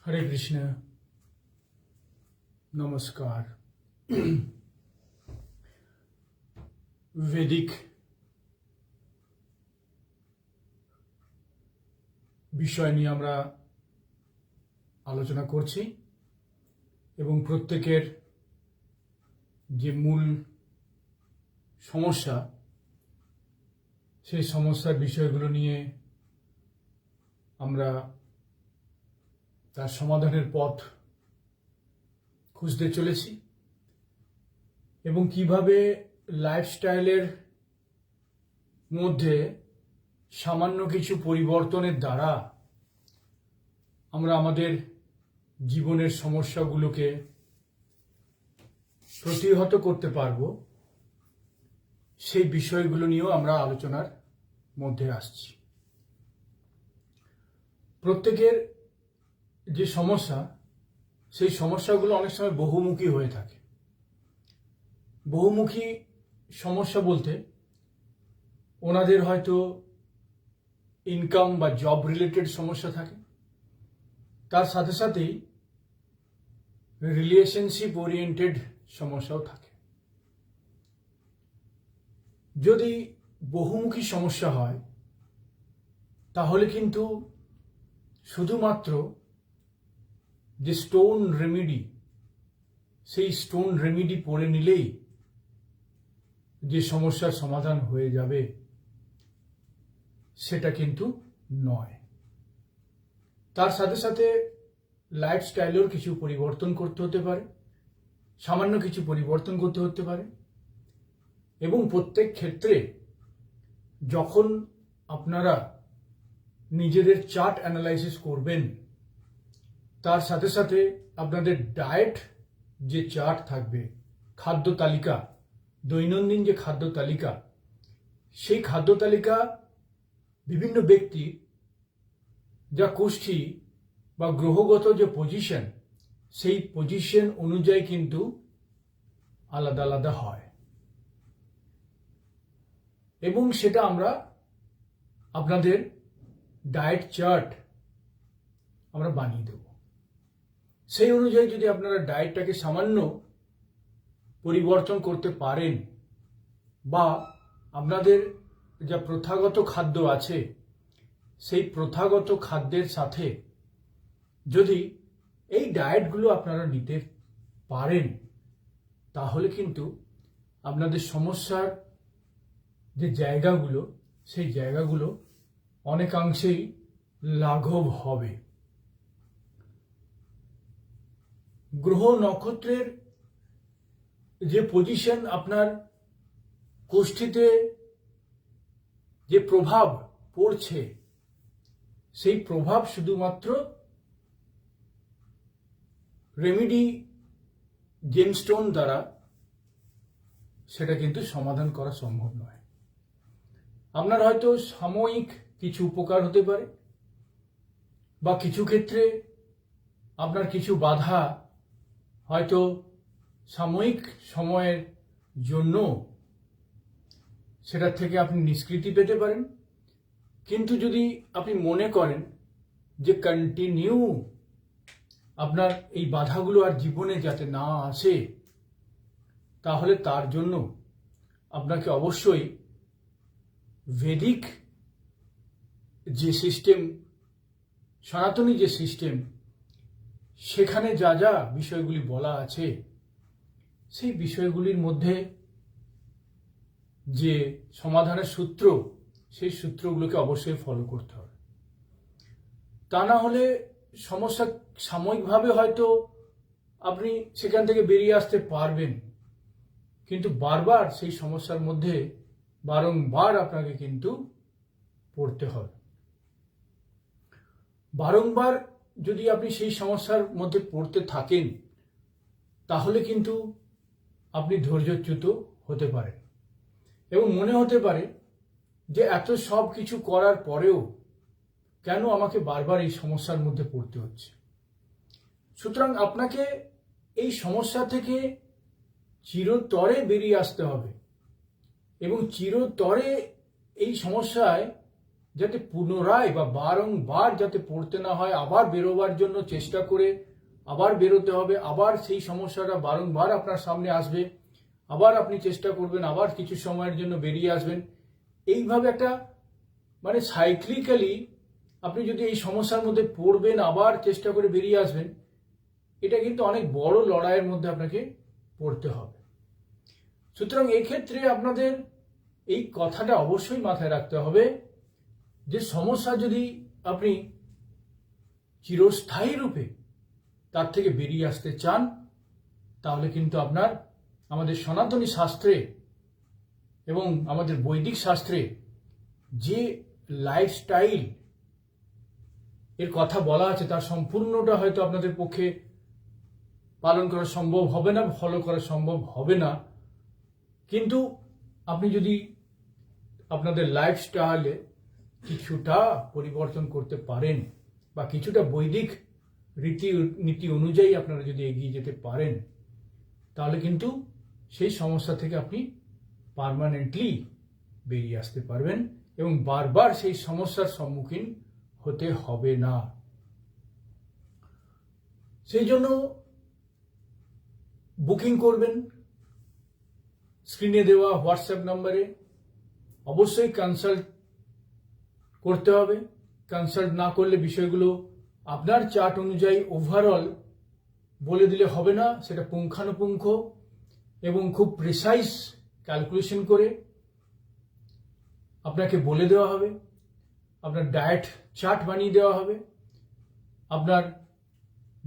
हरे कृष्ण नमस्कार। वैदिक বিষয় নিয়ে আমরা আলোচনা করছি এবং প্রত্যেকের যে মূল সমস্যা সেই সমস্যার বিষয়গুলো নিয়ে আমরা তার সমাধানের পথ খুঁজতে চলেছি এবং কিভাবে লাইফস্টাইলের মধ্যে সামান্য কিছু পরিবর্তনের দ্বারা আমরা আমাদের জীবনের সমস্যাগুলোকে প্রতিহত করতে পারব সেই বিষয়গুলো নিয়েও আমরা আলোচনার মধ্যে আসছি। প্রত্যেকের যে সমস্যা সেই সমস্যাগুলো অনেক সময় বহুমুখী হয়ে থাকে। বহুমুখী সমস্যা বলতে ওনাদের হয়তো ইনকাম বা জব রিলেটেড সমস্যা থাকে, তার সাথে সাথেই রিলেশনশিপ ওরিয়েন্টেড সমস্যাও থাকে। যদি বহুমুখী সমস্যা হয় তাহলে কিন্তু শুধুমাত্র যে স্টোন রেমেডি সেই স্টোন রেমেডি পড়ে নিলেই যে সমস্যার সমাধান হয়ে যাবে সেটা কিন্তু নয়। তার সাথে সাথে লাইফস্টাইলের কিছু পরিবর্তন করতে হতে পারে, সামান্য কিছু পরিবর্তন করতে হতে পারে এবং প্রত্যেক ক্ষেত্রে যখন আপনারা নিজেদের চার্ট অ্যানালাইসিস করবেন তার সাথে সাথে আপনাদের ডায়েট যে চার্ট থাকবে, খাদ্য তালিকা, দৈনন্দিন যে খাদ্য তালিকা, সেই খাদ্য তালিকা বিভিন্ন ব্যক্তি যা কুষ্ঠি বা গ্রহগত যে পজিশন সেই পজিশন অনুযায়ী কিন্তু আলাদা আলাদা হয় এবং সেটা আমরা আপনাদের ডায়েট চার্ট আমরা বানিয়ে দেব। সেই অনুযায়ী যদি আপনারা ডায়েটটাকে সামান্য পরিবর্তন করতে পারেন বা আপনাদের যা প্রথাগত খাদ্য আছে সেই প্রথাগত খাদ্যের সাথে যদি এই ডায়েটগুলো আপনারা নিতে পারেন তাহলে কিন্তু আপনাদের সমস্যার যে জায়গাগুলো সেই জায়গাগুলো অনেকাংশেই লাঘব হবে। গ্রহ নক্ষত্রের যে পজিশন আপনার কোষ্ঠীতে যে প্রভাব পড়ছে সেই প্রভাব শুধুমাত্র রেমেডি জেমস্টোন দ্বারা সেটা কিন্তু সমাধান করা সম্ভব নয়। আপনার হয়তো সাময়িক কিছু উপকার হতে পারে বা কিছু ক্ষেত্রে আপনার কিছু বাধা হয়তো সাময়িক সময়ের জন্য সেটার থেকে আপনি নিষ্কৃতি পেতে পারেন, কিন্তু যদি আপনি মনে করেন যে কন্টিনিউ আপনার এই বাধাগুলো আর জীবনে যাতে না আসে তাহলে তার জন্য আপনাকে অবশ্যই বৈদিক যে সিস্টেম, সনাতনী যে সিস্টেম, সেখানে যা যা বিষয়গুলি বলা আছে সেই বিষয়গুলির মধ্যে যে সমাধানের সূত্র সেই সূত্রগুলোকে অবশ্যই ফলো করতে হবে। তা না হলে সমস্যা সাময়িকভাবে হয়তো আপনি সেখান থেকে বেরিয়ে আসতে পারবেন, কিন্তু বারবার সেই সমস্যার মধ্যে বারংবার আপনাকে কিন্তু পড়তে হবে। বারংবার যদি আপনি সেই সমস্যার মধ্যে পড়তে থাকেন তাহলে কিন্তু আপনি ধৈর্যচ্যুত হতে পারেন এবং মনে হতে পারে যে এত সব কিছু করার পরেও কেন আমাকে বারবার এই সমস্যার মধ্যে পড়তে হচ্ছে। সুতরাং আপনাকে এই সমস্যা থেকে চিরতরে বেরিয়ে আসতে হবে এবং চিরতরে এই সমস্যায় যাতে পুনরায় বা বারংবার যাতে পড়তে না হয়, আবার বেরোবার জন্য চেষ্টা করে আবার বেরোতে হবে, আবার সেই সমস্যাটা বারংবার আপনার সামনে আসবে, আবার আপনি চেষ্টা করবেন, আবার কিছু সময়ের জন্য বেরিয়ে আসবেন। এইভাবে একটা মানে সাইক্লিক্যালি আপনি যদি এই সমস্যার মধ্যে পড়বেন, আবার চেষ্টা করে বেরিয়ে আসবেন, এটা কিন্তু অনেক বড় লড়াইয়ের মধ্যে আপনাকে পড়তে হবে। সুতরাং এক্ষেত্রে আপনাদের এই কথাটা অবশ্যই মাথায় রাখতে হবে যে সমস্যা যদি আপনি চিরস্থায়ী রূপে তার থেকে বেরিয়ে আসতে চান, তাহলে কিন্তু আপনার আমাদের সনাতনী শাস্ত্রে এবং আমাদের বৈদিক শাস্ত্রে যে লাইফস্টাইল এর কথা বলা আছে তার সম্পূর্ণটা হয়তো আপনাদের পক্ষে পালন করা সম্ভব হবে না, ফলো করা সম্ভব হবে না, কিন্তু আপনি যদি আপনাদের লাইফস্টাইলে কিছুটা পরিবর্তন করতে পারেন বা কিছুটা বৈদিক রীতি অনুযায়ী আপনারা যদি এগিয়ে যেতে পারেন, তাহলে কিন্তু সেই সমস্যা থেকে আপনি পার্মানেন্টলি বেরিয়ে আসতে পারবেন এবং বারবার সেই সমস্যার সম্মুখীন হতে হবে না। সেই জন্য বুকিং করবেন স্ক্রিনে দেওয়া হোয়াটসঅ্যাপ নম্বরে। অবশ্যই কনসাল্ট করতে হবে। কনসাল্ট না করলে বিষয়গুলো আপনার চার্ট অনুযায়ী ওভারঅল বলে দিলে হবে না, সেটা পুঙ্খানুপুঙ্খ এবং খুব প্রিসাইজ ক্যালকুলেশন করে আপনাকে বলে দেওয়া হবে। আপনার ডায়েট চার্ট বানিয়ে দেওয়া হবে। আপনার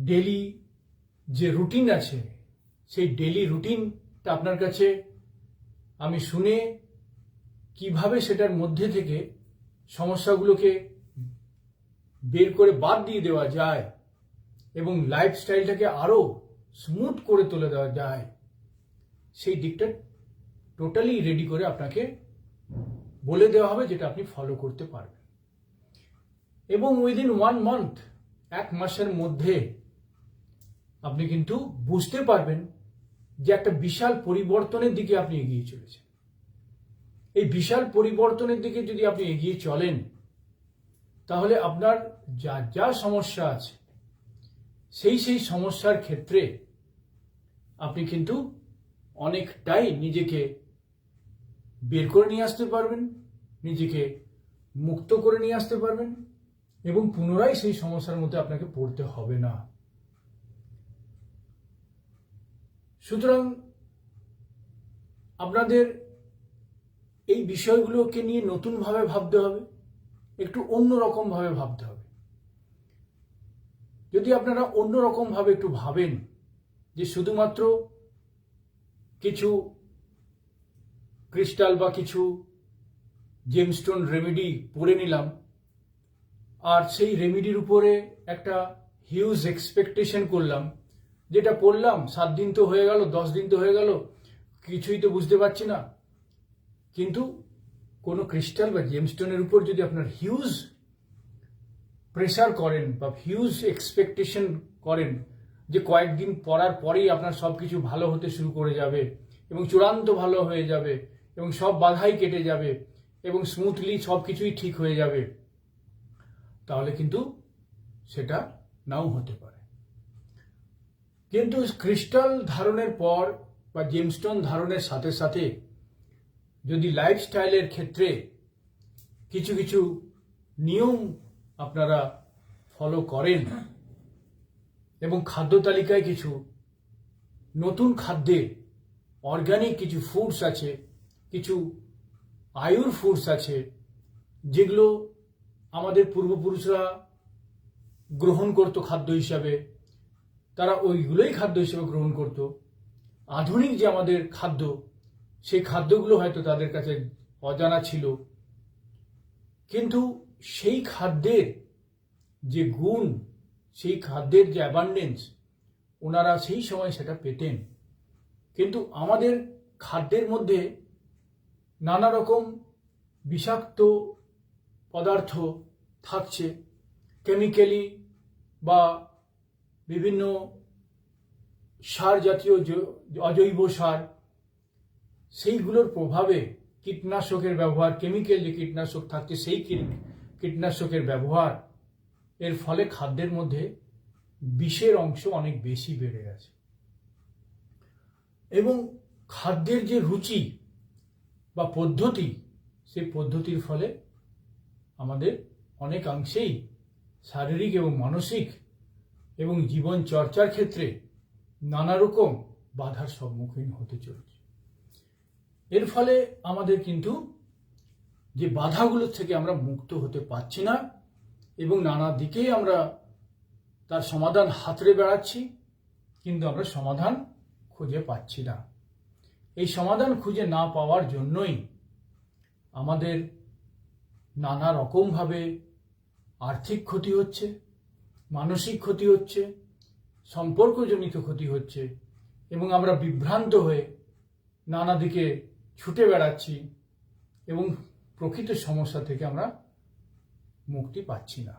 ডেলি যে রুটিন আছে সেই ডেলি রুটিনটা আপনার কাছে আমি শুনে কিভাবে সেটার মধ্যে থেকে সমস্যাগুলোকে বের করে বাদ দিয়ে দেওয়া যায় এবং লাইফস্টাইলটাকে আরো স্মুথ করে তুলে দেওয়া যায়, সেই দিকটা টোটালি রেডি করে আপনাকে বলে দেওয়া হবে, যেটা আপনি ফলো করতে পারবেন। এবং উইদিন 1 মান্থ, 1 মাসের মধ্যে আপনি কিন্তু বুঝতে পারবেন যে একটা বিশাল পরিবর্তনের দিকে আপনি এগিয়ে চলেছেন। এই বিশাল পরিবর্তনের দিকে যদি আপনি এগিয়ে চলেন, তাহলে আপনার যা যা সমস্যা আছে সেই সমস্যার ক্ষেত্রে আপনি কিন্তু অনেকটাই নিজেকে বের করে নিয়ে আসতে পারবেন, নিজেকে মুক্ত করে নিয়ে আসতে পারবেন এবং পুনরায় সেই সমস্যার মধ্যে আপনাকে পড়তে হবে না। সুতরাং আপনাদের এই বিষয়গুলোকে নিয়ে নতুনভাবে ভাবতে হবে, একটু অন্যরকম ভাবে ভাবতে হবে। যদি আপনারা অন্যরকম ভাবে একটু ভাবেন যে শুধুমাত্র কিছু ক্রিস্টাল বা কিছু জেমস্টোন রেমেডি পড়ে নিলাম আর সেই রেমেডির উপরে একটা হিউজ এক্সপেকটেশন করলাম, যেটা পড়লাম 7 দিন তো হয়ে গেল, 10 দিন তো হয়ে গেল, কিছুই তো বুঝতে পারছি না, কিন্তু কোনো ক্রিস্টাল বা জেমস্টোনের উপর যদি আপনার হিউজ প্রেসার করেন বা হিউজ এক্সপেকটেশন করেন যে কয়েকদিন পড়ার পরেই আপনার সবকিছু ভালো হতে শুরু করে যাবে এবং চূড়ান্ত ভালো হয়ে যাবে এবং সব বাধাই কেটে যাবে এবং স্মুথলি সবকিছুই ঠিক হয়ে যাবে, তাহলে কিন্তু সেটা নাও হতে পারে। কিন্তু ক্রিস্টাল ধারণের পর বা জেমস্টোন ধারণের সাথে সাথে যদি লাইফস্টাইলের ক্ষেত্রে কিছু কিছু নিয়ম আপনারা ফলো করেন এবং খাদ্য তালিকায় কিছু নতুন খাদ্যের অর্গানিক কিছু ফুডস আছে, কিছু আয়ুর ফুডস আছে, যেগুলো আমাদের পূর্বপুরুষরা গ্রহণ করত খাদ্য হিসাবে, তারা ওইগুলোই খাদ্য হিসেবে গ্রহণ করত। আধুনিক যে আমাদের খাদ্য, সেই খাদ্যগুলো হয়তো তাদের কাছে অজানা ছিল, কিন্তু সেই খাদ্যের যে গুণ, সেই খাদ্যের যে অ্যাবান্ডেন্স, ওনারা সেই সময় সেটা পেতেন। কিন্তু আমাদের খাদ্যের মধ্যে নানা রকম বিষাক্ত পদার্থ থাকছে, কেমিক্যালি বা বিভিন্ন সার জাতীয় অজৈব সার, সেইগুলোর প্রভাবে কীটনাশকের ব্যবহার, কেমিক্যাল যে কীটনাশক থাকছে সেই কীটনাশকের ব্যবহার, এর ফলে খাদ্যের মধ্যে বিষের অংশ অনেক বেশি বেড়ে গেছে। এবং খাদ্যের যে রুচি বা পদ্ধতি, সেই পদ্ধতির ফলে আমাদের অনেকাংশেই শারীরিক এবং মানসিক এবং জীবন চর্চার ক্ষেত্রে নানা রকম বাধার সম্মুখীন হতে চলেছে। এর ফলে আমাদের কিন্তু যে বাধাগুলোর থেকে আমরা মুক্ত হতে পারছি না এবং নানা দিকেই আমরা তার সমাধান হাতড়ে বেড়াচ্ছি, কিন্তু আমরা সমাধান খুঁজে পাচ্ছি না। এই সমাধান খুঁজে না পাওয়ার জন্যই আমাদের নানা রকমভাবে আর্থিক ক্ষতি হচ্ছে, মানসিক ক্ষতি হচ্ছে, সম্পর্কজনিত ক্ষতি হচ্ছে এবং আমরা বিভ্রান্ত হয়ে নানা দিকে ছুটে বেড়াচ্ছি এবং প্রকৃত সমস্যা থেকে আমরা মুক্তি পাচ্ছি না।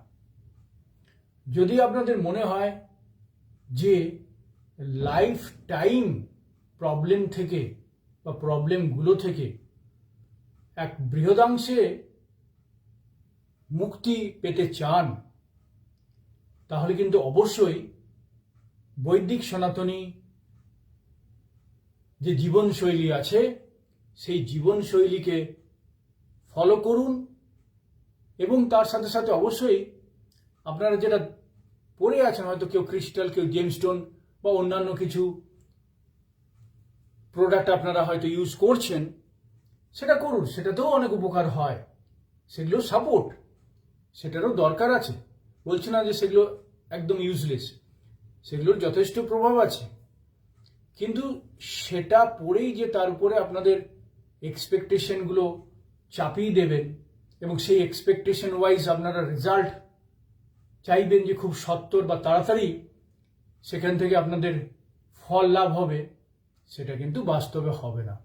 যদি আপনাদের মনে হয় যে লাইফ টাইম প্রবলেম থেকে বা প্রবলেমগুলো থেকে এক বৃহদাংশে মুক্তি পেতে চান, তাহলে কিন্তু অবশ্যই বৈদিক সনাতনী যে জীবনশৈলী আছে, সেই জীবনশৈলীকে ফলো করুন এবং তার সাথে সাথে অবশ্যই আপনারা যেটা পড়ে আছেন, হয়তো কেউ ক্রিস্টাল, কেউ জেমস্টোন বা অন্যান্য কিছু প্রোডাক্ট আপনারা হয়তো ইউজ করছেন, সেটা করুন, সেটাতেও অনেক উপকার হয়, সেগুলো সাপোর্ট, সেটারও দরকার আছে। বলছি না যে সেগুলো একদম ইউজলেস, সেগুলোর যথেষ্ট প্রভাব আছে, কিন্তু সেটা পড়েই যে তার উপরে আপনাদের এক্সপেকটেশনগুলো চাপিয়ে দেবেন এবং সেই এক্সপেকটেশন ওয়াইজ আপনারা রেজাল্ট চাইবেন যে খুব সত্বর বা তাড়াতাড়ি সেখান থেকে আপনাদের ফল লাভ হবে, সেটা কিন্তু বাস্তবে হবে না।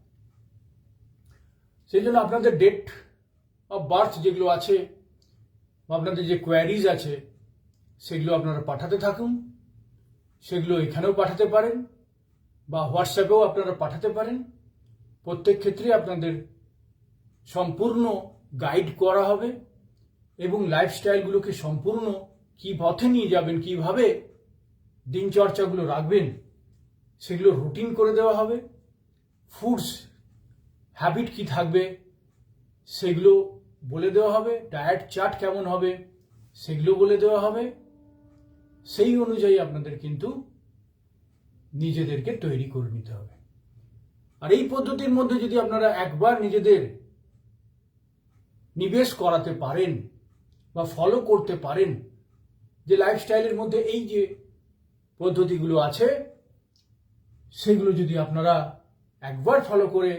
সেই জন্য আপনাদের ডেট অফ বার্থ যেগুলো আছে বা আপনাদের যে কোয়ারিজ আছে, সেগুলো আপনারা পাঠাতে থাকুন। সেগুলো এখানেও পাঠাতে পারেন বা হোয়াটসঅ্যাপেও আপনারা পাঠাতে পারেন। প্রত্যেক ক্ষেত্রে আপনাদের সম্পূর্ণ গাইড করা হবে এবং লাইফস্টাইলগুলোকে সম্পূর্ণ কী পথে নিয়ে যাবেন, কিভাবে দিনচর্চাগুলো রাখবেন, সেগুলো রুটিন করে দেওয়া হবে। ফুডস হ্যাবিট কি থাকবে সেগুলো বলে দেওয়া হবে। ডায়েট চার্ট কেমন হবে সেগুলো বলে দেওয়া হবে। সেই অনুযায়ী আপনাদের কিন্তু নিজেদেরকে তৈরি করে নিতে হবে। আর এই পদ্ধতির মধ্যে যদি আপনারা একবার নিজেদের নিবেশ করাতে পারেন বা ফলো করতে পারেন, যে লাইফস্টাইলের মধ্যে এই যে পদ্ধতিগুলো আছে সেগুলো যদি আপনারা একবার ফলো করে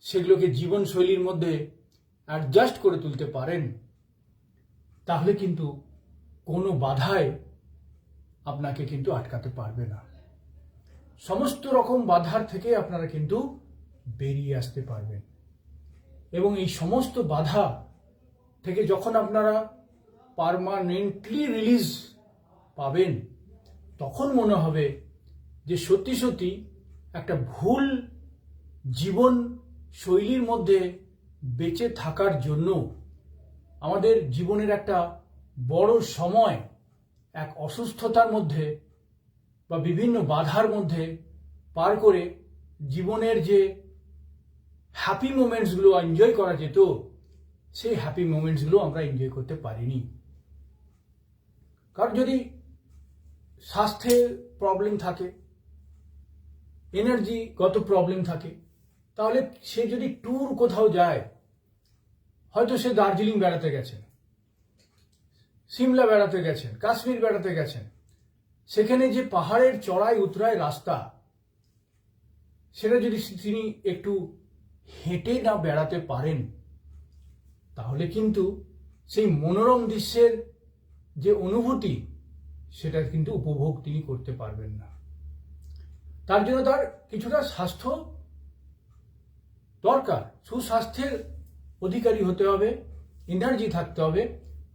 সেগুলোকে জীবনশৈলীর মধ্যে অ্যাডজাস্ট করে তুলতে পারেন, তাহলে কিন্তু কোনো বাধায় আপনাকে কিন্তু আটকাতে পারবে না। সমস্ত রকম বাধার থেকে আপনারা কিন্তু বেরিয়ে আসতে পারবেন এবং এই সমস্ত বাধা থেকে যখন আপনারা পার্মানেন্টলি রিলিজ পাবেন, তখন মনে হবে যে সত্যি সত্যি একটা ভুল জীবন শৈলীর মধ্যে বেঁচে থাকার জন্য আমাদের জীবনের একটা বড় সময় এক অসুস্থতার মধ্যে বা বিভিন্ন বাধার মধ্যে পার করে জীবনের যে হ্যাপি মোমেন্টসগুলো এনজয় করা যেত, সেই হ্যাপি মোমেন্টসগুলো আমরা এনজয় করতে পারিনি। কারণ যদি স্বাস্থ্যের প্রবলেম থাকে, এনার্জিগত প্রবলেম থাকে, তাহলে সে যদি ট্যুর কোথাও যায়, হয়তো সে দার্জিলিং বেড়াতে গেছেন, সিমলা বেড়াতে গেছেন, কাশ্মীর বেড়াতে গেছেন, সেখানে যে পাহাড়ের চড়াই উতরাই রাস্তা, সেটা যদি তিনি একটু হেঁটে না বেড়াতে পারেন, তাহলে কিন্তু সেই মনোরম দৃশ্যের যে অনুভূতি, সেটা কিন্তু উপভোগ তিনি করতে পারবেন না। তার জন্য তার কিছুটা স্বাস্থ্য দরকার, সুস্বাস্থ্যের অধিকারী হতে হবে, এনার্জি থাকতে হবে,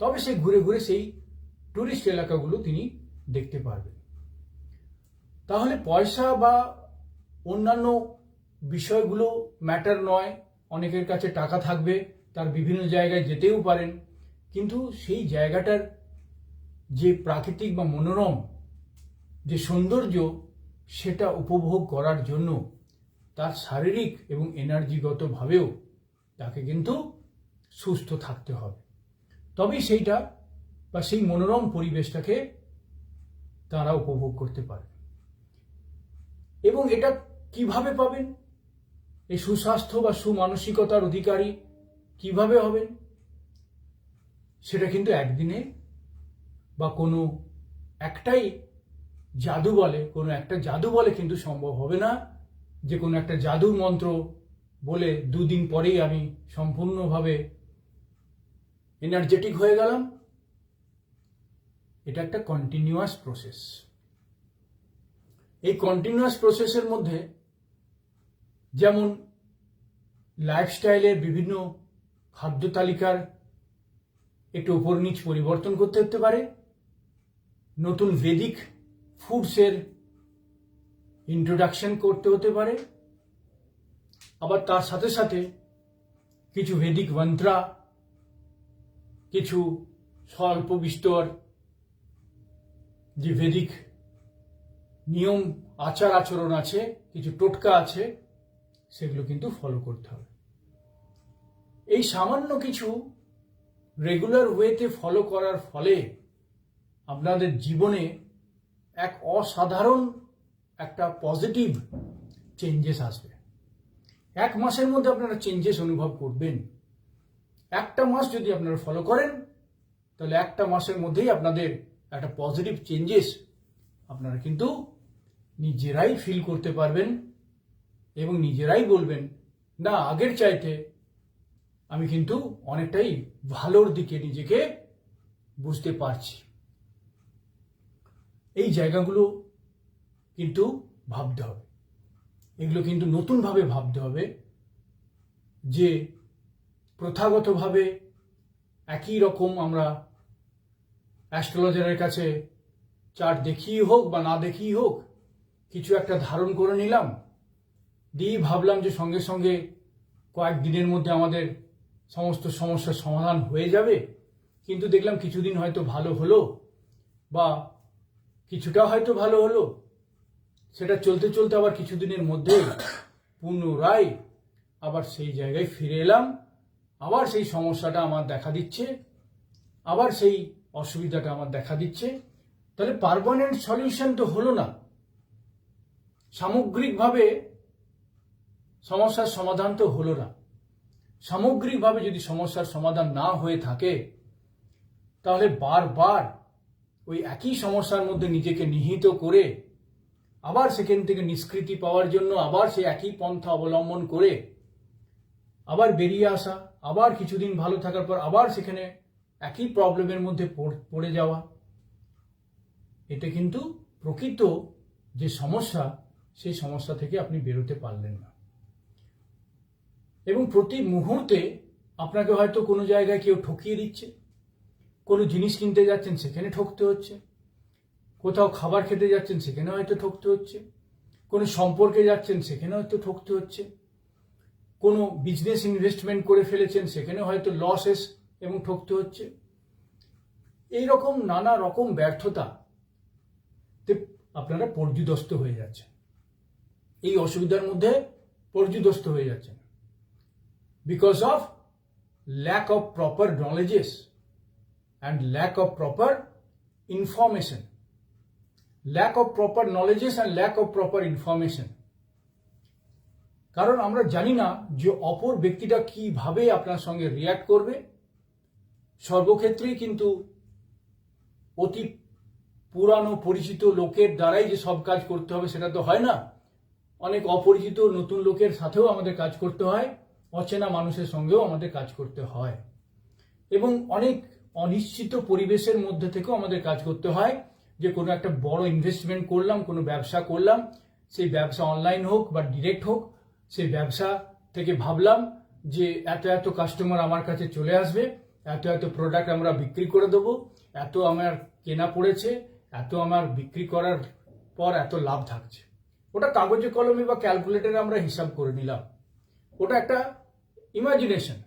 তবে সে ঘুরে ঘুরে সেই টুরিস্ট এলাকাগুলো তিনি দেখতে পারবেন। তাহলে পয়সা বা অন্যান্য বিষয়গুলো ম্যাটার নয়। অনেকের কাছে টাকা থাকবে, তার বিভিন্ন জায়গায় যেতেও পারেন, কিন্তু সেই জায়গাটার যে প্রাকৃতিক বা মনোরম যে সৌন্দর্য, সেটা উপভোগ করার জন্য তার শারীরিক এবং এনার্জিগতভাবেও তাকে কিন্তু সুস্থ থাকতে হবে। তবেই সেইটা বা সেই মনোরম পরিবেশটাকে তারা উপভোগ করতে পারে। এবং এটা কিভাবে পাবেন? এই সুস্বাস্থ্য বা সুমানসিকতার অধিকারী কিভাবে হবেন? সেটা কিন্তু একদিনে বা কোনো একটা জাদু বলে কিন্তু সম্ভব হবে না, যে কোনো একটা জাদুর মন্ত্র বলে 2 দিন পরেই আমি সম্পূর্ণভাবে এনার্জেটিক হয়ে গেলাম। এটা একটা কন্টিনিউয়াস প্রসেস। এই কন্টিনিউয়াস প্রসেসের মধ্যে যেমন লাইফস্টাইলের বিভিন্ন খাদ্য তালিকার একটু উপর নিচ পরিবর্তন করতে হতে পারে, নতুন ভেদিক ফুডসের ইন্ট্রোডাকশন করতে হতে পারে, আবার তার সাথে সাথে কিছু ভেদিক মন্ত্রা, কিছু স্বল্প বিস্তর যে ভেদিক নিয়ম আচার আচরণ আছে, কিছু টোটকা আছে, সেগুলো কিন্তু ফলো করতে হবে। এই সামান্য কিছু রেগুলার ওয়েতে ফলো করার ফলে আপনাদের জীবনে এক অসাধারণ একটা পজিটিভ চেঞ্জেস আসবে। 1 মাসের মধ্যে আপনারা চেঞ্জেস অনুভব করবেন। 1টা মাস যদি আপনারা ফলো করেন, তাহলে 1টা মাসের মধ্যেই আপনাদের একটা পজিটিভ চেঞ্জেস আপনারা কিন্তু নিজেরাই ফিল করতে পারবেন এবং নিজেরাই বলবেন, না, আগের চাইতে আমি কিন্তু অনেকটাই ভালোর দিকে নিজেকে বুঝতে পারছি। এই জায়গাগুলো কিন্তু ভাবতে হবে, এগুলো কিন্তু নতুনভাবে ভাবতে হবে। যে প্রথাগতভাবে একই রকম আমরা অ্যাস্ট্রোলজারের কাছে চার্ট দেখিয়ে হোক বা না দেখিয়ে হোক কিছু একটা ধারণ করে নিলাম, দিয়ে ভাবলাম যে সঙ্গে সঙ্গে কয়েকদিনের মধ্যে আমাদের সমস্ত সমস্যার সমাধান হয়ে যাবে। কিন্তু দেখলাম কিছুদিন হয়তো ভালো হলো বা কিছুটা হয়তো ভালো হলো, সেটা চলতে চলতে আবার কিছুদিনের মধ্যে পুনরায় আবার সেই জায়গায় ফিরে এলাম, আবার সেই সমস্যাটা আমার দেখা দিচ্ছে, আবার সেই অসুবিধাটা আমার দেখা দিচ্ছে। তাহলে পার্মানেন্ট সলিউশন তো হলো না। সামগ্রিকভাবে সমস্যার সমাধান তো হলো না। সামগ্রিকভাবে যদি সমস্যার সমাধান না হয়ে থাকে, তাহলে বারবার ওই একই সমস্যার মধ্যে নিজেকে নিহিত করে আবার সেখান থেকে নিষ্কৃতি পাওয়ার জন্য আবার সেই একই পন্থা অবলম্বন করে আবার বেরিয়ে আসা, আবার কিছুদিন ভালো থাকার পর আবার সেখানে একই প্রবলেমের মধ্যে পড়ে যাওয়া, এটা কিন্তু প্রকৃত যে সমস্যা, সেই সমস্যা থেকে আপনি বেরোতে পারলেন না। এবং প্রতি মুহূর্তে আপনাকে হয়তো কোনো জায়গায় কেউ ঠকিয়ে দিচ্ছে, কোনো জিনিস কিনতে যাচ্ছেন সেখানে ঠকতে হচ্ছে, কোথাও খাবার খেতে যাচ্ছেন সেখানে হয়তো ঠকতে হচ্ছে, কোনো সম্পর্কে যাচ্ছেন সেখানে হয়তো ঠকতে হচ্ছে, কোনো বিজনেস ইনভেস্টমেন্ট করে ফেলেছেন সেখানে হয়তো লসেস এবং ঠকতে হচ্ছে। এই রকম নানা রকম ব্যর্থতা আপনারা পর্যুদস্ত হয়ে যাচ্ছেন, এই অসুবিধার মধ্যে পর্যুদস্ত হয়ে যাচ্ছেন, because of lack of proper knowledges and lack of proper information. Lack of proper knowledges and lack of proper information. কারণ আমরা জানি না যে অপর ব্যক্তিটা কিভাবে আপনার সঙ্গে রিয়্যাক্ট করবে। সর্বক্ষেত্রেই কিন্তু অতি পুরানো পরিচিত লোকের দ্বারাই যে সব কাজ করতে হবে সেটা তো হয় না। অনেক অপরিচিত নতুন লোকের সাথেও আমাদের কাজ করতে হয়, অচেনা মানুষের সঙ্গেও আমাদের কাজ করতে হয়, এবং অনেক অনিশ্চিত পরিবেশের মধ্যে থেকেও আমাদের কাজ করতে হয়। যে কোনো একটা বড় ইনভেস্টমেন্ট করলাম, কোনো ব্যবসা করলাম, সেই ব্যবসা অনলাইন হোক বা ডিরেক্ট হোক, সেই ব্যবসা থেকে ভাবলাম যে এত এত কাস্টমার আমার কাছে চলে আসবে, এত এত প্রোডাক্ট আমরা বিক্রি করে দেবো, এত আমার কেনা পড়েছে, এত আমার বিক্রি করার পর এত লাভ থাকছে। ওটা কাগজে কলমে বা ক্যালকুলেটরে আমরা হিসাব করে নিলাম, ওটা একটা ইমাজিনেশন।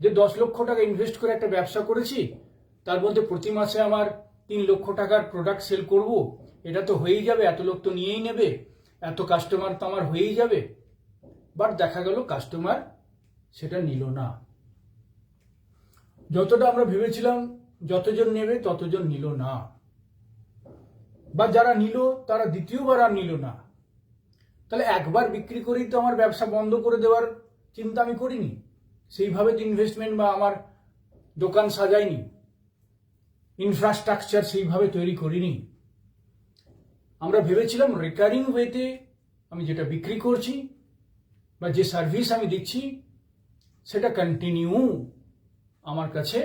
যে 10 লক্ষ টাকা ইনভেস্ট করে একটা ব্যবসা করেছি, তার মধ্যে প্রতি মাসে আমার 3 লক্ষ টাকার প্রোডাক্ট সেল করব, এটা তো হয়েই যাবে, এত লোক তো নিয়েই নেবে, এত কাস্টমার তো আমার হয়েই যাবে। বাট দেখা গেল কাস্টমার সেটা নিল না। যতটা আমরা ভেবেছিলাম যতজন নেবে ততজন নিল না, বা যারা নিল তারা দ্বিতীয়বার আর নিল না। তাহলে একবার বিক্রি করেই তো আমার ব্যবসা বন্ধ করে দেওয়ার চিন্তা আমি করিনি, সেইভাবে তো ইনভেস্টমেন্ট বা আমার দোকান সাজাইনি, ইনফ্রাস্ট্রাকচার সেইভাবে তৈরি করিনি। আমরা ভেবেছিলাম রেকারিং ওয়েতে আমি যেটা বিক্রি করছি বা যে সার্ভিস আমি দিচ্ছি সেটা কন্টিনিউ আমার কাছে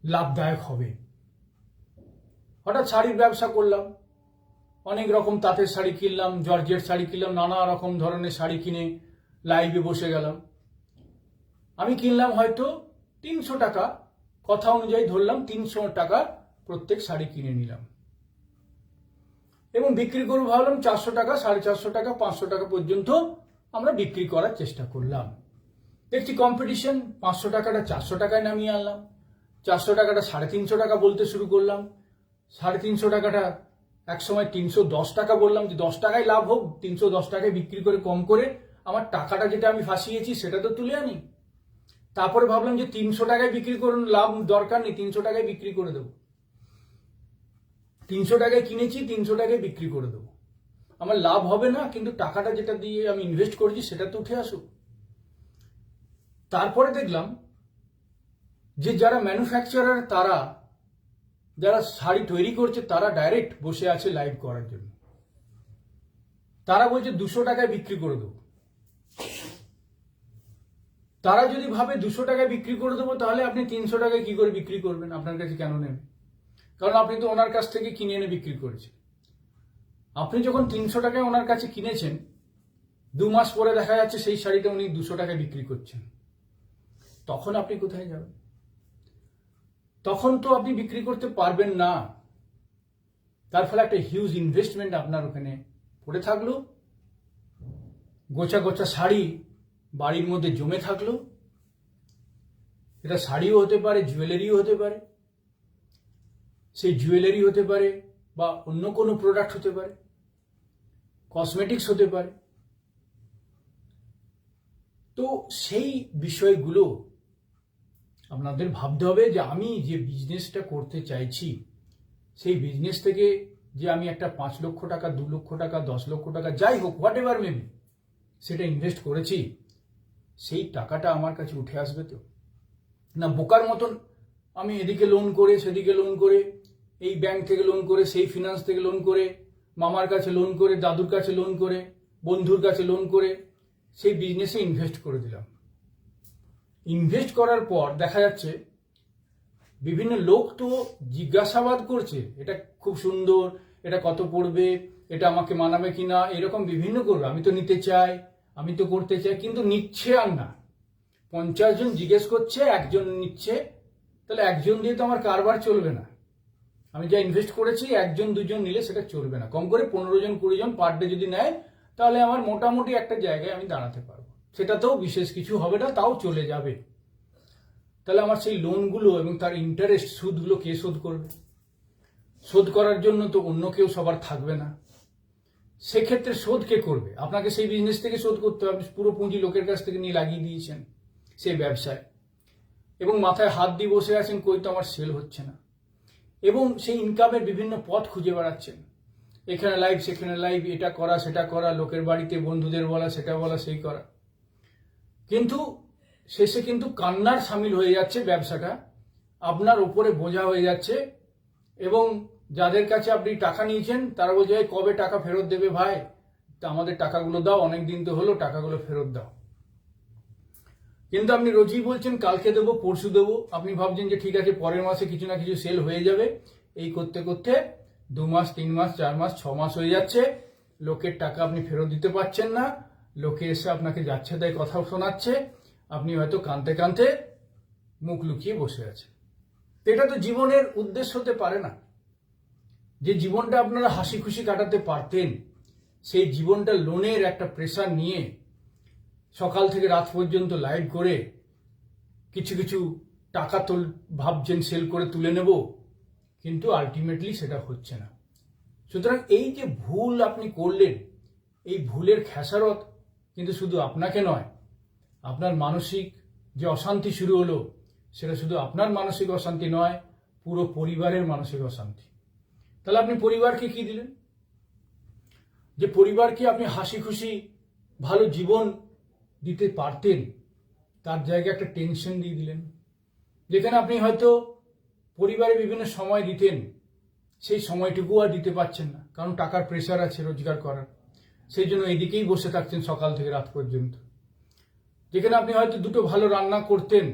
লাভদায়ক হবে। হঠাৎ শাড়ির ব্যবসা করলাম, অনেক রকম তাঁতের শাড়ি কিনলাম, জর্জেট শাড়ি কিনলাম, নানা রকম ধরনের শাড়ি কিনে লাইভে বসে গেলাম। আমি কিনলাম হয়তো 300 টাকা, কথা অনুযায়ী ধরলাম 300 টাকা প্রত্যেক শাড়ি কিনে নিলাম, এবং বিক্রি করবো ভাবলাম 400 টাকা, 450 টাকা, 500 টাকা পর্যন্ত আমরা বিক্রি করার চেষ্টা করলাম। দেখছি কম্পিটিশন, 500 টাকাটা 400 টাকায় নামিয়ে আনলাম, 400 টাকাটা 350 টাকা বলতে শুরু করলাম, 350 টাকাটা একসময় 310 টাকা বললাম যে 10 টাকায় লাভ হোক, 310 টাকায় বিক্রি করে কম করে আমার টাকাটা যেটা আমি ফাঁসিয়েছি সেটা তো তুলে আনি। তারপরে ভাবলাম যে 300 টাকায় বিক্রি করুন, লাভ দরকার নেই, 300 টাকায় বিক্রি করে দেবো, 300 টাকায় কিনেছি 300 টাকায় বিক্রি করে দেবো, আমার লাভ হবে না কিন্তু টাকাটা যেটা দিয়ে আমি ইনভেস্ট করেছি সেটা তো উঠে আসুক। তারপরে দেখলাম যে যারা ম্যানুফ্যাকচারার, তারা যারা শাড়ি তৈরি করছে তারা ডাইরেক্ট বসে আছে লাইভ করার জন্য। তারা বলছে 200 টাকায় বিক্রি করে দেবো। তারা যদি ভাবে 200 টাকায় বিক্রি করে দেবো, তাহলে আপনি 300 টাকায় কি করে বিক্রি করবেন? আপনার কাছে কেন নেবেন? কারণ আপনি তো ওনার কাছ থেকে কিনে এনে বিক্রি করেছেন। আপনি যখন 300 টাকায় ওনার কাছে কিনেছেন, 2 মাস পরে দেখা যাচ্ছে সেই শাড়িটা উনি 200 টাকায় বিক্রি করছেন, তখন আপনি কোথায় যাবেন? তখন তো আপনি বিক্রি করতে পারবেন না। তার ফলে একটা হিউজ ইনভেস্টমেন্ট আপনার ওখানে পড়ে থাকলো, গোছা গোছা শাড়ি বাড়ির মধ্যে জমে থাকলো। এটা শাড়িও হতে পারে, জুয়েলারিও হতে পারে, সেই জুয়েলারি হতে পারে বা অন্য কোনো প্রোডাক্ট হতে পারে, কসমেটিক্স হতে পারে। তো সেই বিষয়গুলো আপনাদের ভাবতে হবে যে আমি যে বিজনেসটা করতে চাইছি সেই বিজনেস থেকে যে আমি একটা 5 লক্ষ টাকা, 2 লক্ষ টাকা, 10 লক্ষ টাকা, যাই হোক হোয়াট এভার মেবি, সেটা ইনভেস্ট করেছি, সেই টাকাটা আমার কাছে উঠে আসবে তো না? বোকার মতন আমি এদিকে লোন করে, সেদিকে লোন করে, এই ব্যাংক থেকে লোন করে, সেই ফিনান্স থেকে লোন করে, মামার কাছে লোন করে, দাদুর কাছে লোন করে, বন্ধুর কাছে লোন করে সেই বিজনেসে ইনভেস্ট করে দিলাম। ইনভেস্ট করার পর দেখা যাচ্ছে বিভিন্ন লোক তো জিজ্ঞাসাবাদ করছে, এটা খুব সুন্দর, এটা কত পড়বে, এটা আমাকে মানাবে কিনা, এরকম বিভিন্ন করবে। আমি তো নিতে চাই, আমি তো করতে চাই, কিন্তু নিচ্ছে আর না। 50 জন জিজ্ঞেস করছে, একজন নিচ্ছে, তাহলে একজন দিয়ে তো আমার কারবার চলবে না। আমি যা ইনভেস্ট করেছি, একজন দুজন নিলে সেটা চলবে না। কম করে 15 জন 20 জন পার ডে যদি নেয়, তাহলে আমার মোটামুটি একটা জায়গায় আমি দাঁড়াতে পারবো। সেটাতেও বিশেষ কিছু হবে না, তাও চলে যাবে। তাহলে আমার সেই লোনগুলো এবং তার ইন্টারেস্ট, সুদগুলো কে শোধ করবে? শোধ করার জন্য তো অন্য কেউ সবার থাকবে না। সেক্ষেত্রে শোধ কে করবে? আপনাকে সেই বিজনেস থেকে শোধ করতে হবে। আপনি পুরো পুঁজি লোকের কাছ থেকে নিয়ে লাগিয়ে দিয়েছেন সেই ব্যবসায়, এবং মাথায় হাত দিয়ে বসে আছেন, কই তো আমার সেল হচ্ছে না, এবং সেই ইনকামের বিভিন্ন পথ খুঁজে বেড়াচ্ছেন, এখানে লাইভ, সেখানে লাইভ, এটা করা, সেটা করা, লোকের বাড়িতে বন্ধুদের বলা, সেটা বলা, সেই করা। কিন্তু শেষে কিন্তু কান্নার সামিল হয়ে যাচ্ছে ব্যবসাটা, আপনার উপরে বোঝা হয়ে যাচ্ছে, এবং যাদের কাছে আপনি টাকা নিয়েছেন তারা বলছে, কবে টাকা ফেরত দেবে ভাই? তা আমাদের টাকাগুলো দাও, অনেক দিন তো হলো, টাকাগুলো ফেরত দাও। কিন্তু আপনি রোজই বলছেন কালকে দেবো, পরশু দেবো। আপনি ভাবছেন যে ঠিক আছে, পরের মাসে কিছু না কিছু সেল হয়ে যাবে। এই করতে করতে 2 মাস, 3 মাস, 4 মাস, 6 মাস হয়ে যাচ্ছে, লোকের টাকা আপনি ফেরত দিতে পারছেন না। লোকে এসে আপনাকে যাচ্ছে তাই কথা শোনাচ্ছে, আপনি হয়তো কাঁদতে কাঁদতে মুখ লুকিয়ে বসে আছেন। এটা তো জীবনের উদ্দেশ্য হতে পারে না। যে জীবনটা আপনারা হাসি খুশি কাটাতে পারতেন, সেই জীবনটা লোনের একটা প্রেশার নিয়ে সকাল থেকে রাত পর্যন্ত লাইভ করে কিছু কিছু টাকা ভাবছেন সেল করে তুলে নেব, কিন্তু আলটিমেটলি সেটা হচ্ছে না। সুতরাং এই যে ভুল আপনি করলেন, এই ভুলের খেসারত কিন্তু শুধু আপনাকে নয়, আপনার মানসিক যে অশান্তি শুরু হলো, সেটা শুধু আপনার মানসিক অশান্তি নয়, পুরো পরিবারের মানসিক অশান্তি। তাহলে আপনি পরিবারকে কি দিলেন? যে পরিবারকে আপনি হাসি খুশি ভালো জীবন দিতে পারতেন, তার জায়গায় একটা টেনশন দিয়ে দিলেন। যেখানে আপনি হয়তো পরিবারে বিভিন্ন সময় দিতেন, সেই সময়টুকু আর দিতে পারছেন না, কারণ টাকার প্রেশার আছে রোজগার করার। সেই জন্য এদিকেই বসে থাকছেন সকাল থেকে রাত পর্যন্ত। যেখানে আপনি হয়তো দুটো ভালো রান্না করতেন,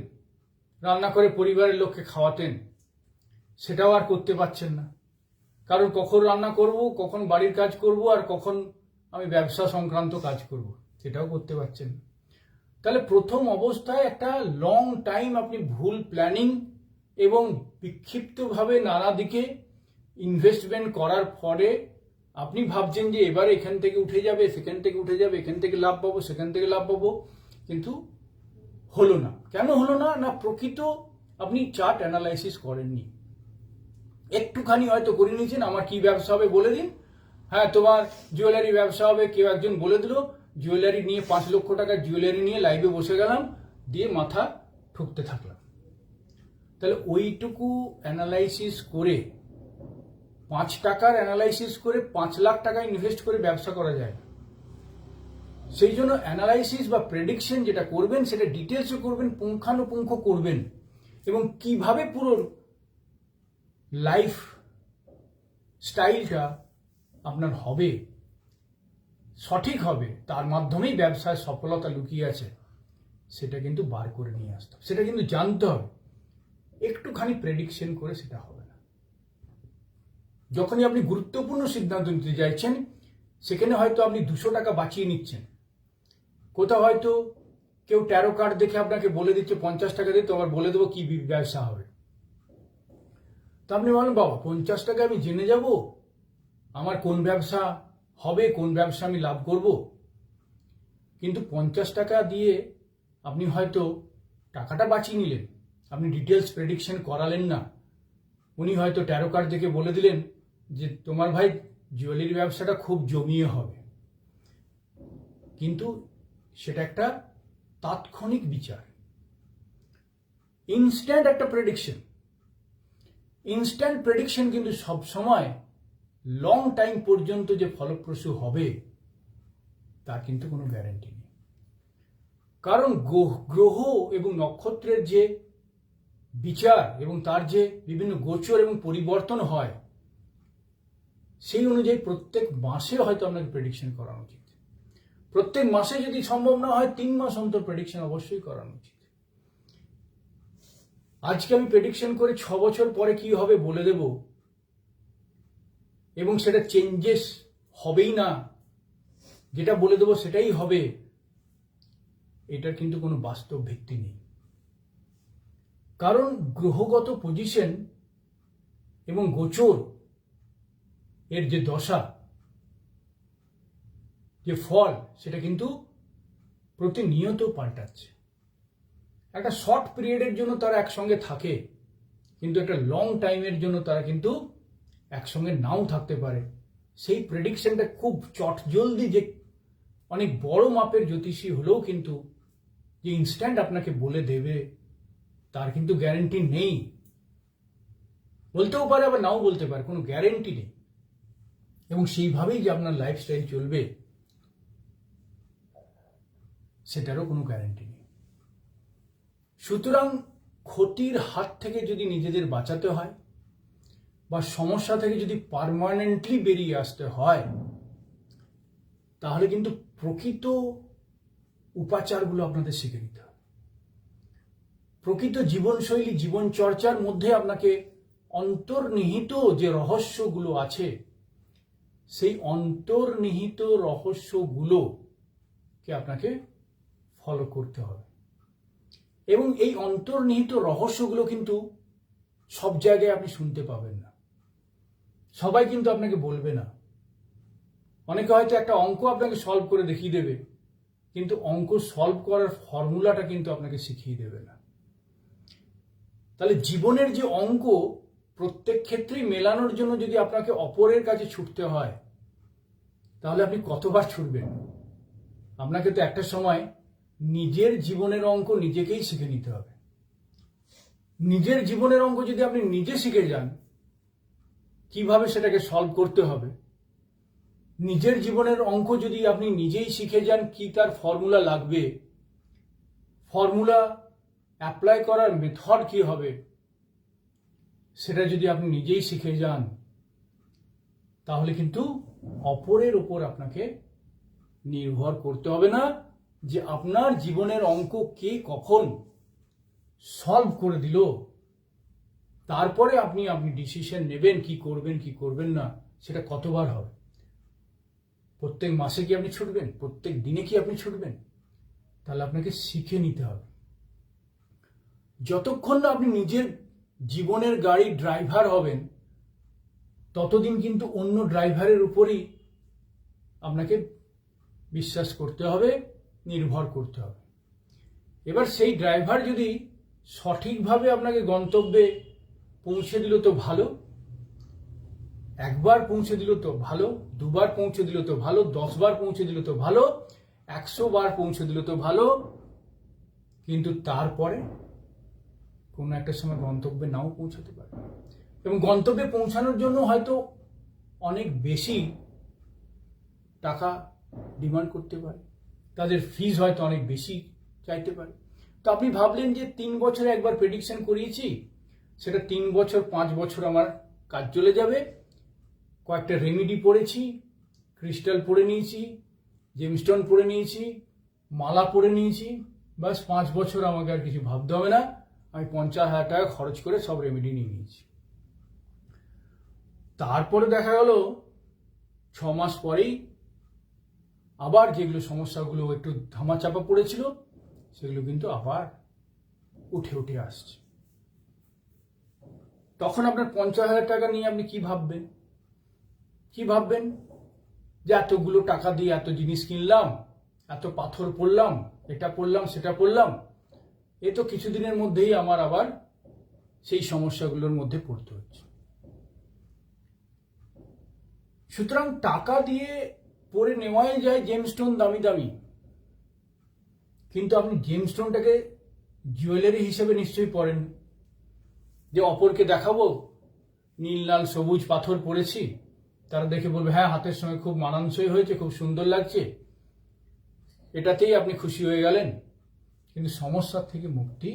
রান্না করে পরিবারের লোককে খাওয়াতেন, সেটাও আর করতে পারছেন না, কারণ কখন রান্না করব, কখন বাড়ির কাজ করব, আর কখন আমি ব্যবসা সংক্রান্ত কাজ করব, সেটাও করতে পারছেন না। তাহলে প্রথম অবস্থায় একটা লং টাইম আপনি ভুল প্ল্যানিং এবং বিক্ষিপ্তভাবে নানা দিকে ইনভেস্টমেন্ট করার পরে আপনি ভাবছেন যে এবার এখান থেকে উঠে যাবে, সেখান থেকে উঠে যাবে, এখান থেকে লাভ পাবো, সেখান থেকে লাভ পাবো, কিন্তু হলো না। কেন হলো না? না প্রকৃত আপনি চার্ট অ্যানালাইসিস করেননি। একটুখানি হয়তো করে নিয়েছেন, আমার কি ব্যবসা হবে বলে দিন, হ্যাঁ তোমার জুয়েলারি ব্যবসা হবে, কেউ একজন বলে দিল, জুয়েলারি নিয়ে 5 লক্ষ টাকার জুয়েলারি নিয়ে লাইভে বসে গেলাম, দিয়ে মাথা ঠুকতে থাকলাম। তাহলে ওইটুকু অ্যানালাইসিস করে, 5 টাকার অ্যানালাইসিস করে 5 লাখ টাকা ইনভেস্ট করে ব্যবসা করা যায়। সেই জন্য অ্যানালাইসিস বা প্রেডিকশন যেটা করবেন, সেটা ডিটেলসে করবেন, পুঙ্খানুপুঙ্খ করবেন, এবং কিভাবে পুরো লাইফ স্টাইলটা আপনার হবে, সঠিক হবে, তার মাধ্যমেই ব্যবসায় সফলতা লুকিয়ে আছে, সেটা কিন্তু বার করে নিয়ে আসতে হবে, সেটা কিন্তু জানতে হবে। একটুখানি প্রেডিকশন করে সেটা হবে না। যখনই আপনি গুরুত্বপূর্ণ সিদ্ধান্ত নিতে চাইছেন, সেখানে হয়তো আপনি 200 টাকা বাঁচিয়ে নিচ্ছেন, কোথাও হয়তো কেউ ট্যারো কার্ড দেখে আপনাকে বলে দিচ্ছে 50 টাকা দিয়ে, তো আবার বলে দেবো কি ব্যবসা হবে। তো আপনি বলেন বাবা 50 টাকা আমি জেনে যাব আমার কোন ব্যবসা হবে, কোন ব্যবসা আমি লাভ করব। কিন্তু 50 টাকা দিয়ে আপনি হয়তো টাকাটা বাঁচিয়ে নিলেন, আপনি ডিটেলস প্রেডিকশন করালেন না। উনি হয়তো ট্যারো কার্ড দেখে বলে দিলেন যে তোমার ভাই জুয়েলারি ব্যবসাটা খুব জমিয়ে হবে, কিন্তু সেটা একটা তাৎক্ষণিক বিচার, ইনস্ট্যান্ট একটা প্রেডিকশন। ইনস্ট্যান্ট প্রেডিকশন কিন্তু সবসময় লং টাইম পর্যন্ত যে ফলপ্রসূ হবে তার কিন্তু কোনো গ্যারান্টি নেই। কারণ গ্রহ এবং নক্ষত্রের যে বিচার এবং তার যে বিভিন্ন গোচর এবং পরিবর্তন হয়, সেই অনুযায়ী প্রত্যেক মাসে হয়তো আপনাকে প্রেডিকশন করানো উচিত। প্রত্যেক মাসে যদি সম্ভব না হয় 3 মাস অন্তর প্রেডিকশন অবশ্যই করানো উচিত। আজকে আমি প্রেডিকশন করে 6 বছর পরে কি হবে বলে দেব, এবং সেটা চেঞ্জেস হবেই না, যেটা বলে দেবো সেটাই হবে, এটার কিন্তু কোনো বাস্তব ভিত্তি নেই। কারণ গ্রহগত পজিশন এবং গোচর এর যে দশা, যে ফল, সেটা কিন্তু প্রতিনিয়ত পাল্টাচ্ছে। একটা শর্ট পিরিয়ডের জন্য তারা একসঙ্গে থাকে, কিন্তু একটা লং টাইমের জন্য তারা কিন্তু একসঙ্গে নাও থাকতে পারে। সেই প্রেডিকশনটা খুব চটজলদি, যে অনেক বড় মাপের জ্যোতিষী হলেও কিন্তু যে ইনস্ট্যান্ট আপনাকে বলে দেবে তার কিন্তু গ্যারেন্টি নেই। বলতেও পারে আবার নাও বলতে পারে, কোনো গ্যারেন্টি নেই। এবং সেইভাবেই যে আপনার লাইফস্টাইল চলবে সেটারও কোনো গ্যারেন্টি নেই। সুতরাং ক্ষতির হাত থেকে যদি নিজেদের বাঁচাতে হয়, বা সমস্যা থেকে যদি পার্মানেন্টলি বেরিয়ে আসতে হয়, তাহলে কিন্তু প্রকৃত উপাচারগুলো আপনাদের শিখে নিতে হবে। প্রকৃত জীবনশৈলী, জীবন চর্চার মধ্যে আপনাকে অন্তর্নিহিত যে রহস্যগুলো আছে, সেই অন্তর্নিহিত রহস্যগুলোকে আপনাকে ফলো করতে হবে। এবং এই অন্তর্নিহিত রহস্যগুলো কিন্তু সব জায়গায় আপনি শুনতে পাবেন না, সবাই কিন্তু আপনাকে বলবে না। অনেকে হয়তো একটা অঙ্ক আপনাকে সলভ করে দেখিয়ে দেবে, কিন্তু অঙ্ক সলভ করার ফর্মুলাটা কিন্তু আপনাকে শিখিয়ে দেবে না। তাহলে জীবনের যে অঙ্ক প্রত্যেক ক্ষেত্রেই মেলানোর জন্য যদি আপনাকে অপরের কাছে ছুটতে হয়, তাহলে আপনি কতবার ছুটবেন? আপনাকে তো একটা সময় নিজের জীবনের অঙ্ক নিজেকেই শিখে নিতে হবে। নিজের জীবনের অঙ্ক যদি আপনি নিজে শিখে যান, কিভাবে সেটাকে সলভ করতে হবে, নিজের জীবনের অঙ্ক যদি আপনি নিজেই শিখে যান, কি তার ফর্মুলা লাগবে, ফর্মুলা অ্যাপ্লাই করার মেথড কি হবে, সেটা যদি আপনি নিজেই শিখে যান, তাহলে কিন্তু অপরের উপর আপনাকে নির্ভর করতে হবে না যে আপনার জীবনের অঙ্ক কে কখন সলভ করে দিল, তারপরে আপনি ডিসিশন নেবেন কি করবেন কি করবেন না। সেটা কতবার হবে? প্রত্যেক মাসে কি আপনি ছুটবেন? প্রত্যেক দিনে কি আপনি ছুটবেন? তাহলে আপনাকে শিখে নিতে হবে। যতক্ষণ না আপনি নিজের জীবনের গাড়ির ড্রাইভার হবেন, ততদিন কিন্তু অন্য ড্রাইভারের উপরই আপনাকে বিশ্বাস করতে হবে, নির্ভর করতে হবে। এবার সেই ড্রাইভার যদি সঠিকভাবে আপনাকে গন্তব্যে পৌঁছে দিল তো ভালো, একবার পৌঁছে দিল তো ভালো, দুবার পৌঁছে দিল তো ভালো, 10 বার পৌঁছে দিল তো ভালো, 100 বার পৌঁছে দিল তো ভালো, কিন্তু তারপরে কোনো একটা সময় গন্তব্যে নাও পৌঁছাতে পারে, এবং গন্তব্যে পৌঁছানোর জন্য হয়তো অনেক বেশি টাকা ডিমান্ড করতে পারে, তাদের ফিজ হয়তো অনেক বেশি চাইতে পারে। তো আপনি ভাবলেন যে 3 বছরে একবার প্রেডিকশন করিয়েছি, সেটা 3 বছর 5 বছর আমার কাজ চলে যাবে, কয়েকটা রেমেডি পড়েছি, ক্রিস্টাল পড়ে নিয়েছি, জেমস্টোন পড়ে নিয়েছি, মালা পড়ে নিয়েছি, বাস 5 বছর আমাকে আর কিছু ভাবতে হবে না, আমি 50,000 টাকা খরচ করে সব রেমেডি নিয়ে নিয়েছি। তারপরে দেখা গেল 6 মাস পরেই আবার যেগুলো সমস্যাগুলো একটু ধামাচাপা পড়েছিল, সেগুলো কিন্তু আবার উঠে উঠে আসছে। তখন আপনার 50,000 টাকা নিয়ে আপনি কি ভাববেন? কি ভাববেন? যে এতগুলো টাকা দিয়ে এত জিনিস কিনলাম, এত পাথর পড়লাম, এটা পড়লাম সেটা পড়লাম, এ তো কিছুদিনের মধ্যেই আমার আবার সেই সমস্যাগুলোর মধ্যে পড়তে হচ্ছে। সুতরাং টাকা দিয়ে পরে নেওয়াই যায় জেমস্টোন দামি দামি, কিন্তু আপনি জেমস্টোনটাকে জুয়েলারি হিসেবে নিশ্চয়ই পরেন, যে অপরকে দেখাবো নীল লাল সবুজ পাথর পরেছি, তারা দেখে বলবে হ্যাঁ হাতের সঙ্গে খুব মানানসই হয়েছে, খুব সুন্দর লাগছে, এটাতেই আপনি খুশি হয়ে গেলেন, কিন্তু সমস্যার থেকে মুক্তি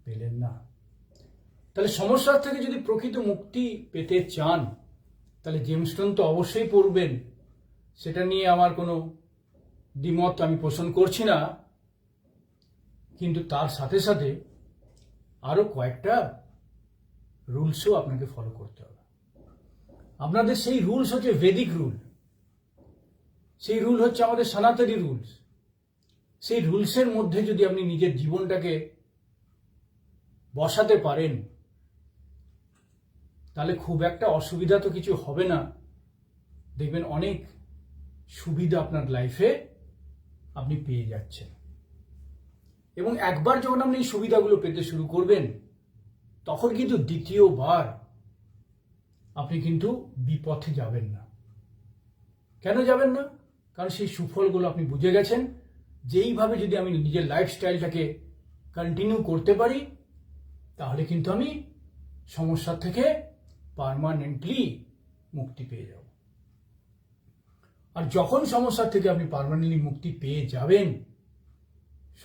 পেলেন না। তাহলে সমস্যার থেকে যদি প্রকৃত মুক্তি পেতে চান, তাহলে জেমস্টোন তো অবশ্যই পড়বেন, সেটা নিয়ে আমার কোনো দ্বিমত আমি পোষণ করছি না, কিন্তু তার সাথে সাথে আরো কয়েকটা রুলসও আপনাকে ফলো করতে হবে। আপনাদের সেই রুলস হচ্ছে ভেদিক রুল, সেই রুল হচ্ছে আমাদের সনাতনী রুলস। সেই রুলসের মধ্যে যদি আপনি নিজের জীবনটাকে বসাতে পারেন, তাহলে খুব একটা অসুবিধা তো কিছু হবে না, দেখবেন অনেক সুবিধা আপনার লাইফে আপনি পেয়ে যাচ্ছেন। এবং একবার যখন আপনি এই সুবিধাগুলো পেতে শুরু করবেন, তখন কিন্তু দ্বিতীয়বার আপনি কিন্তু বিপথে যাবেন না। কেন যাবেন না? কারণ সেই সুফলগুলো আপনি বুঝে গেছেন, যেইভাবে যদি আমি নিজের লাইফস্টাইলটাকে কন্টিনিউ করতে পারি, তাহলে কিন্তু আমি সমস্যা থেকে পার্মানেন্টলি মুক্তি পেয়ে যাব। আর যখন সমস্যা থেকে আপনি পার্মানেন্টলি মুক্তি পেয়ে যাবেন,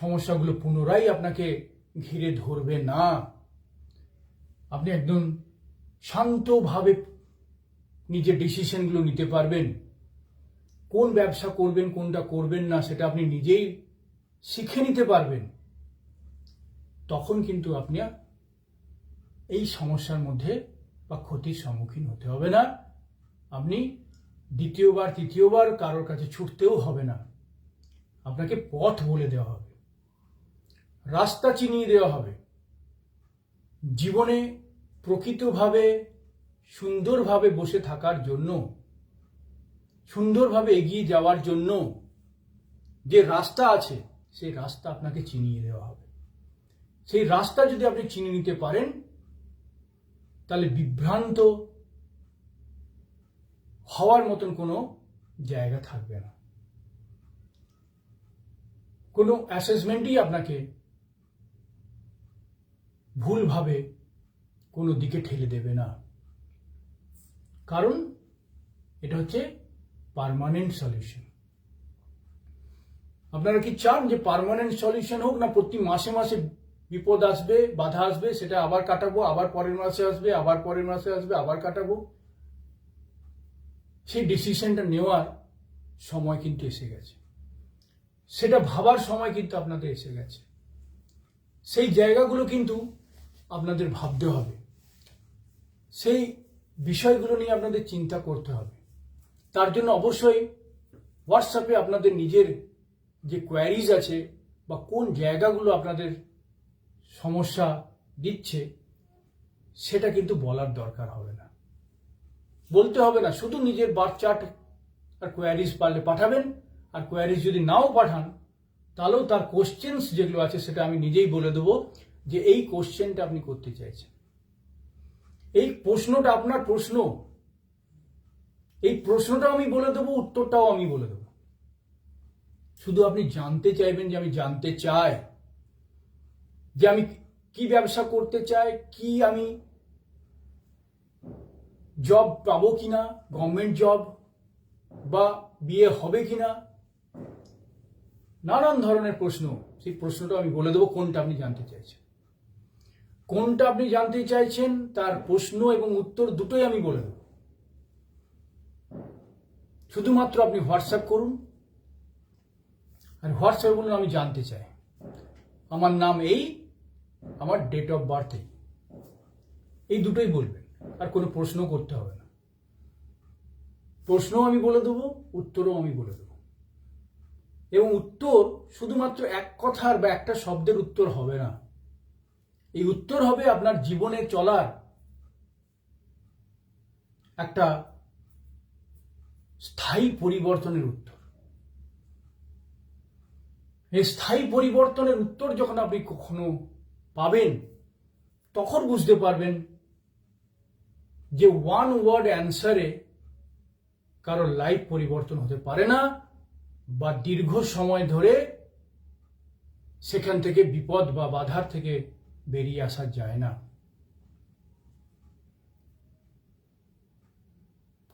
সমস্যাগুলো পুনরায় আপনাকে ঘিরে ধরবে না। আপনি একদম শান্তভাবে নিজের ডিসিশনগুলো নিতে পারবেন। কোন ব্যবসা করবেন, কোনটা করবেন না, সেটা আপনি নিজেই শিখে নিতে পারবেন। তখন কিন্তু আপনি এই সমস্যার মধ্যে বা ক্ষতির সম্মুখীন হতে হবে না। আপনি দ্বিতীয়বার তৃতীয়বার কারোর কাছে ছুটতেও হবে না, আপনাকে পথ বলে দেওয়া হবে, রাস্তা চিনিয়ে দেওয়া হবে। জীবনে প্রকৃতভাবে সুন্দরভাবে বসে থাকার জন্য, সুন্দরভাবে এগিয়ে যাওয়ার জন্য যে রাস্তা আছে, সেই রাস্তা আপনাকে চিনিয়ে দেওয়া হবে। সেই রাস্তা যদি আপনি চিনে নিতে পারেন, তাহলে বিভ্রান্ত হওয়ার মতন কোনো জায়গা থাকবে না। কোনো অ্যাসেসমেন্টই আপনাকে ভুলভাবে কোনো দিকে ঠেলে দেবে না, কারণ এটা হচ্ছে পার্মানেন্ট সলিউশন। আপনারা কি চান যে পার্মানেন্ট সলিউশন হোক, না প্রতি মাসে মাসে বিপদ আসবে, বাধা আসবে, সেটা আবার কাটাবো, আবার পরের মাসে আসবে, আবার পরের মাসে আসবে, আবার কাটাবো? সেই ডিসিশনটা নেওয়ার সময় কিন্তু এসে গেছে, সেটা ভাবার সময় কিন্তু আপনাদের এসে গেছে। সেই জায়গাগুলো কিন্তু আপনাদের ভাবতে হবে, সেই বিষয়গুলো নিয়ে আপনাদের চিন্তা করতে হবে। তার জন্য অবশ্যই হোয়াটসঅ্যাপে আপনাদের নিজের যে কোয়ারিজ আছে বা কোন জায়গাগুলো আপনাদের সমস্যা দিচ্ছে সেটা কিন্তু বলার দরকার হবে না, বলতে হবে না। শুধু নিজের বার্থ চার্ট আর কোয়ারিজ পারলে পাঠাবেন, আর কোয়ারিজ যদি নাও পাঠান তাহলেও তার কোশ্চেন্স যেগুলো আছে সেটা আমি নিজেই বলে দেবো যে এই কোশ্চেনটা আপনি করতে চাইছেন, এই প্রশ্নটা আপনার প্রশ্ন, এই প্রশ্নটাও আমি বলে দেবো, উত্তরটাও আমি বলে দেবো। শুধু আপনি জানতে চাইবেন যে আমি জানতে চাই যে আমি কি ব্যবসা করতে চাই, কি আমি জব পাবো কিনা, গভর্নমেন্ট জব, বা বিয়ে হবে কিনা, নানান ধরনের প্রশ্ন। সেই প্রশ্নটা আমি বলে দেবো কোনটা আপনি জানতে চাইছেন। কোনটা আপনি জানতে চাইছেন তার প্রশ্ন এবং উত্তর দুটোই আমি বলে দেব। শুধুমাত্র আপনি হোয়াটসঅ্যাপ করুন, আর হোয়াটসঅ্যাপে বলুন আমি জানতে চাই, আমার নাম এই, আমার ডেট অফ বার্থ এই দুটোই বলবেন, আর কোনো প্রশ্ন করতে হবে না। প্রশ্নও আমি বলে দেবো, উত্তরও আমি বলে দেবো। এবং উত্তর শুধুমাত্র এক কথার বা একটা শব্দের উত্তর হবে না, এই উত্তর হবে আপনার জীবনে চলার একটা স্থায়ী পরিবর্তনের উত্তর। এই স্থায়ী পরিবর্তনের উত্তর যখন আপনি কখনো পাবেন তখন বুঝতে পারবেন যে ওয়ান ওয়ার্ড অ্যান্সারে কারোর লাইফ পরিবর্তন হতে পারে না, বা দীর্ঘ সময় ধরে সেখান থেকে বিপদ বা বাধার থেকে বেরিয়ে আসা যায় না।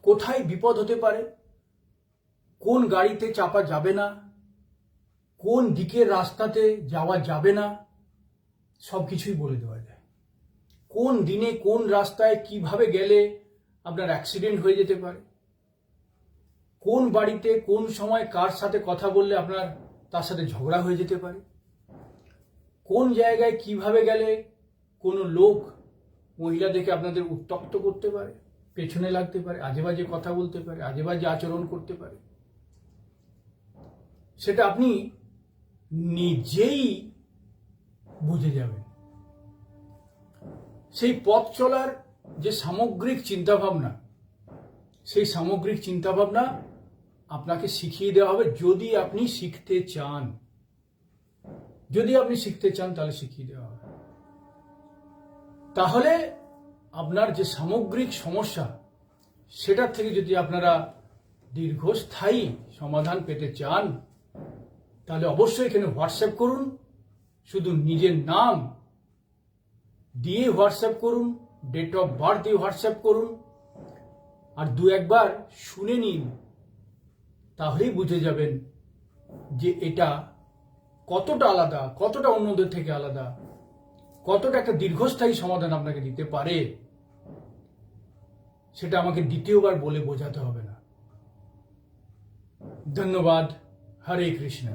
কোথায় বিপদ হতে পারে, কোন গাড়িতে চাপা যাবে না, কোন দিকের রাস্তাতে যাওয়া যাবে না, সবকিছুই বলে দেওয়া যায়। কোন দিনে কোন রাস্তায় কিভাবে গেলে আপনার অ্যাক্সিডেন্ট হয়ে যেতে পারে, কোন বাড়িতে কোন সময় কার সাথে কথা বললে আপনার তার সাথে ঝগড়া হয়ে যেতে পারে, কোন জায়গায় কিভাবে গেলে কোনো লোক মহিলা দেখে আপনাদের উত্ত্যক্ত করতে পারে, পেছনে লাগতে পারে, আজে বাজে কথা বলতে পারে, আজে বাজে আচরণ করতে পারে, সেটা আপনি নিজেই বুঝে যাবেন। সেই পথ চলার যে সামগ্রিক চিন্তাভাবনা, সেই সামগ্রিক চিন্তাভাবনা আপনাকে শিখিয়ে দেওয়া হবে যদি আপনি শিখতে চান। যদি আপনি শিখতে চান তাহলে শিখিয়ে দেওয়া হবে। তাহলে আপনার যে সামগ্রিক সমস্যা সেটার থেকে যদি আপনারা দীর্ঘস্থায়ী সমাধান পেতে চান তাহলে অবশ্যই এখানে হোয়াটসঅ্যাপ করুন, শুধু নিজের নাম দিয়ে হোয়াটসঅ্যাপ করুন, ডেট অফ বার্থ দিয়ে হোয়াটসঅ্যাপ করুন, আর দু একবার শুনে নিন, তাহলেই বুঝে যাবেন যে এটা কতটা আলাদা, কতটা অন্যদের থেকে আলাদা, কতটা একটা দীর্ঘস্থায়ী সমাধান আপনাকে দিতে পারে। সেটা আমাকে দ্বিতীয়বার বলে বোঝাতে হবে না। ধন্যবাদ। হরে কৃষ্ণ।